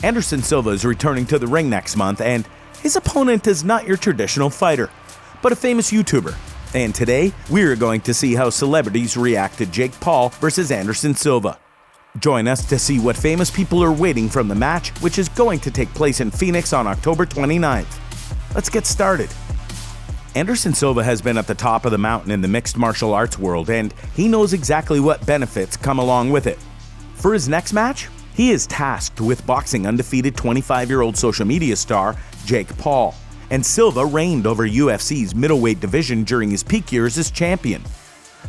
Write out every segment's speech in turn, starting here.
Anderson Silva is returning to the ring next month, and his opponent is not your traditional fighter, but a famous YouTuber. And today, we're going to see how celebrities react to Jake Paul versus Anderson Silva. Join us to see what famous people are waiting from the match, which is going to take place in Phoenix on October 29th. Let's get started. Anderson Silva has been at the top of the mountain in the mixed martial arts world, and he knows exactly what benefits come along with it. For his next match, he is tasked with boxing undefeated 25-year-old social media star Jake Paul, and Silva reigned over UFC's middleweight division during his peak years as champion.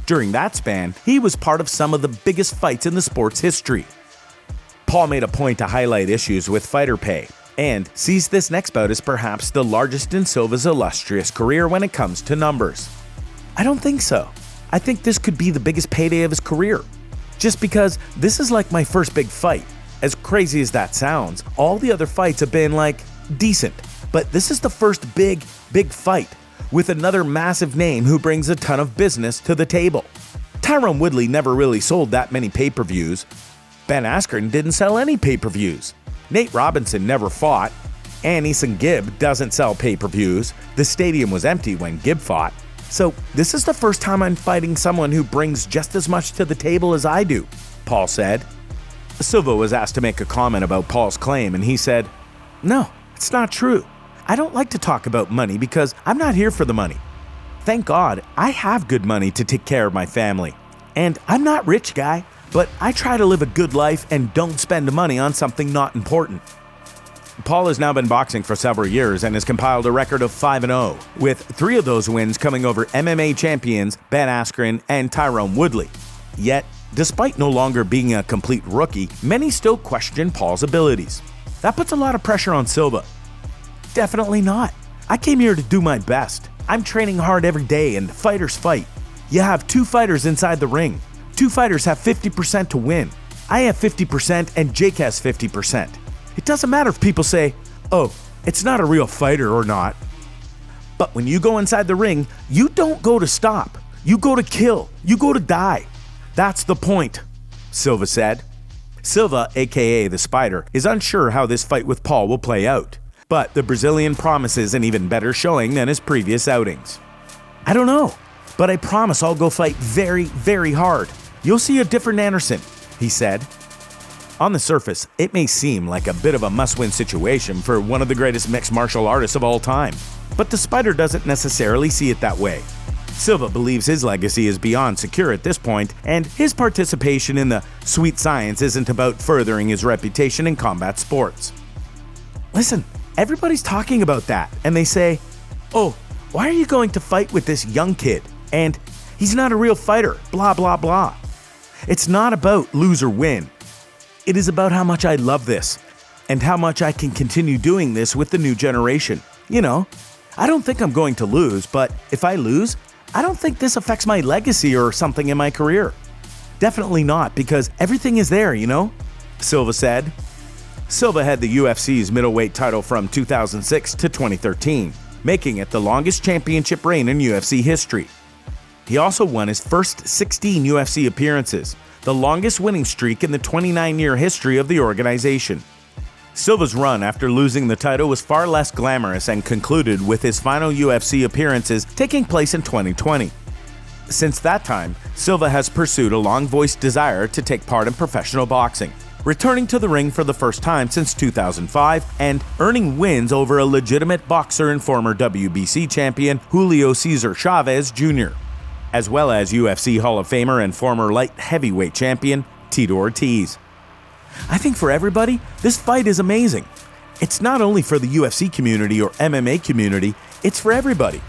During that span, he was part of some of the biggest fights in the sport's history. Paul made a point to highlight issues with fighter pay, and sees this next bout as perhaps the largest in Silva's illustrious career when it comes to numbers. I don't think so. I think this could be the biggest payday of his career. Just because this is like my first big fight. As crazy as that sounds, all the other fights have been decent. But this is the first big fight with another massive name who brings a ton of business to the table. Tyron Woodley never really sold that many pay-per-views. Ben Askren didn't sell any pay-per-views. Nate Robinson never fought. Anderson Gibb doesn't sell pay-per-views. The stadium was empty when Gibb fought. So this is the first time I'm fighting someone who brings just as much to the table as I do, Paul said. Silva was asked to make a comment about Paul's claim, and he said, "No, it's not true. I don't like to talk about money because I'm not here for the money. Thank God I have good money to take care of my family. And I'm not rich, guy, but I try to live a good life and don't spend money on something not important." Paul has now been boxing for several years and has compiled a record of 5-0, with 3 of those wins coming over MMA champions Ben Askren and Tyron Woodley. Yet, despite no longer being a complete rookie, many still question Paul's abilities. That puts a lot of pressure on Silva. Definitely not. I came here to do my best. I'm training hard every day and fighters fight. You have 2 fighters inside the ring. 2 fighters have 50% to win. I have 50% and Jake has 50%. It doesn't matter if people say, "Oh, it's not a real fighter" or not. But when you go inside the ring, you don't go to stop. You go to kill. You go to die. That's the point, Silva said. Silva, aka the Spider, is unsure how this fight with Paul will play out, but the Brazilian promises an even better showing than his previous outings. "I don't know, but I promise I'll go fight very, very hard. You'll see a different Anderson," he said. On the surface, it may seem like a bit of a must-win situation for one of the greatest mixed martial artists of all time, but the Spider doesn't necessarily see it that way. Silva believes his legacy is beyond secure at this point, and his participation in the sweet science isn't about furthering his reputation in combat sports. Listen, everybody's talking about that, and they say, "Oh, why are you going to fight with this young kid? And he's not a real fighter, blah blah blah." It's not about lose or win. It is about how much I love this, and how much I can continue doing this with the new generation. You know, I don't think I'm going to lose, but if I lose, I don't think this affects my legacy or something in my career. Definitely not, because everything is there, Silva said. Silva had the UFC's middleweight title from 2006 to 2013, making it the longest championship reign in UFC history. He also won his first 16 UFC appearances, the longest winning streak in the 29-year history of the organization. Silva's run after losing the title was far less glamorous and concluded with his final UFC appearances taking place in 2020. Since that time, Silva has pursued a long-voiced desire to take part in professional boxing, returning to the ring for the first time since 2005 and earning wins over a legitimate boxer and former WBC champion Julio Cesar Chavez Jr., as well as UFC Hall of Famer and former light heavyweight champion Tito Ortiz. I think for everybody, this fight is amazing. It's not only for the UFC community or MMA community, it's for everybody.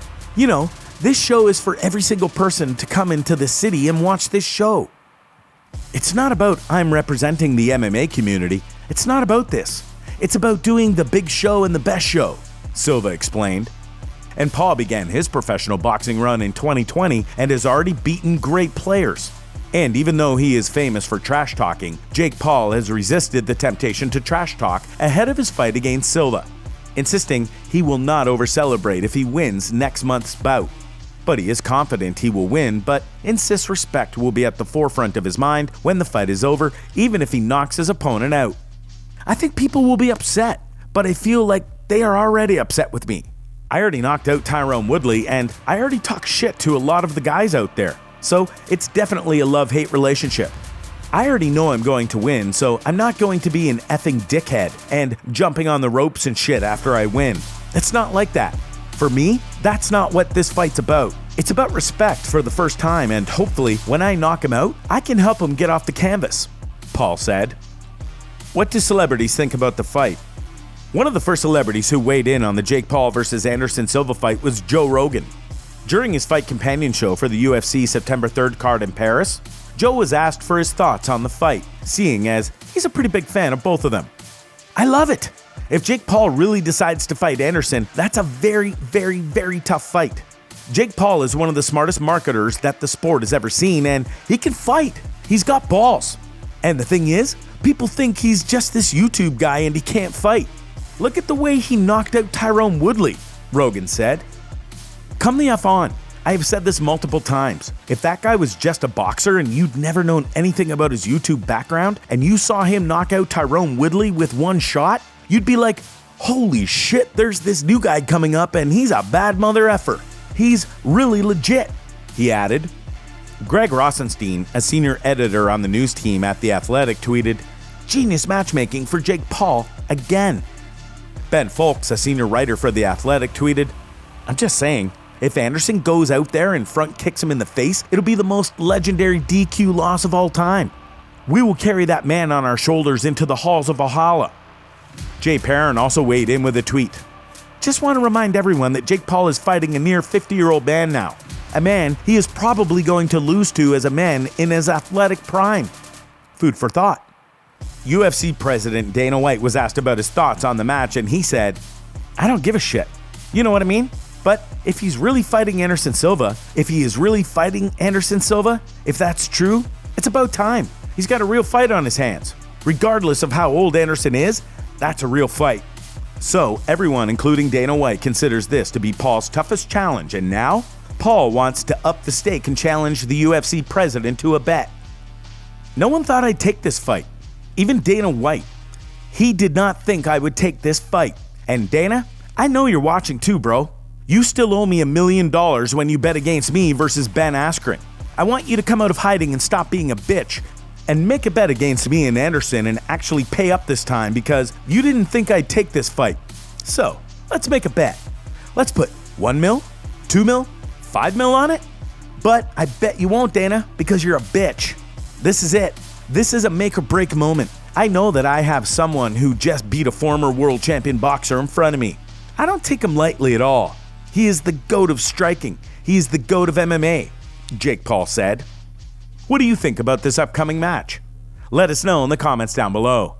This show is for every single person to come into the city and watch this show. It's not about I'm representing the MMA community. It's not about this. It's about doing the big show and the best show, Silva explained. And Paul began his professional boxing run in 2020 and has already beaten great players. And even though he is famous for trash talking, Jake Paul has resisted the temptation to trash talk ahead of his fight against Silva, insisting he will not over-celebrate if he wins next month's bout. But he is confident he will win, but insists respect will be at the forefront of his mind when the fight is over, even if he knocks his opponent out. I think people will be upset, but I feel like they are already upset with me. I already knocked out Tyron Woodley, and I already talk shit to a lot of the guys out there, so it's definitely a love-hate relationship. I already know I'm going to win, so I'm not going to be an effing dickhead and jumping on the ropes and shit after I win. It's not like that. For me, that's not what this fight's about. It's about respect for the first time, and hopefully, when I knock him out, I can help him get off the canvas, Paul said. What do celebrities think about the fight? One of the first celebrities who weighed in on the Jake Paul vs. Anderson Silva fight was Joe Rogan. During his fight companion show for the UFC September 3rd card in Paris, Joe was asked for his thoughts on the fight, seeing as he's a pretty big fan of both of them. I love it. If Jake Paul really decides to fight Anderson, that's a very, very, very tough fight. Jake Paul is one of the smartest marketers that the sport has ever seen, and he can fight. He's got balls. And the thing is, people think he's just this YouTube guy and he can't fight. Look at the way he knocked out Tyron Woodley, Rogan said. Come the F on. I have said this multiple times. If that guy was just a boxer and you'd never known anything about his YouTube background, and you saw him knock out Tyron Woodley with one shot, you'd be like, holy shit, there's this new guy coming up and he's a bad mother effer. He's really legit, he added. Greg Rosenstein, a senior editor on the news team at The Athletic, tweeted, "Genius matchmaking for Jake Paul again." Ben Folks, a senior writer for The Athletic, tweeted, "I'm just saying, if Anderson goes out there and front kicks him in the face, it'll be the most legendary DQ loss of all time. We will carry that man on our shoulders into the halls of Valhalla." Jay Perrin also weighed in with a tweet. "Just want to remind everyone that Jake Paul is fighting a near 50-year-old man now. A man he is probably going to lose to as a man in his athletic prime." Food for thought. UFC President Dana White was asked about his thoughts on the match, and he said, "I don't give a shit. You know what I mean? But if he's really fighting Anderson Silva, if that's true, it's about time. He's got a real fight on his hands. Regardless of how old Anderson is, that's a real fight." So everyone, including Dana White, considers this to be Paul's toughest challenge, and now Paul wants to up the stake and challenge the UFC president to a bet. No one thought I'd take this fight. Even Dana White. He did not think I would take this fight. And Dana, I know you're watching too, bro. You still owe me $1 million when you bet against me versus Ben Askren. I want you to come out of hiding and stop being a bitch and make a bet against me and Anderson and actually pay up this time because you didn't think I'd take this fight. So, let's make a bet. Let's put $1 mil, $2 mil, $5 mil on it. But I bet you won't, Dana, because you're a bitch. This is it. This is a make or break moment. I know that I have someone who just beat a former world champion boxer in front of me. I don't take him lightly at all. He is the GOAT of striking. He is the GOAT of MMA, Jake Paul said. What do you think about this upcoming match? Let us know in the comments down below.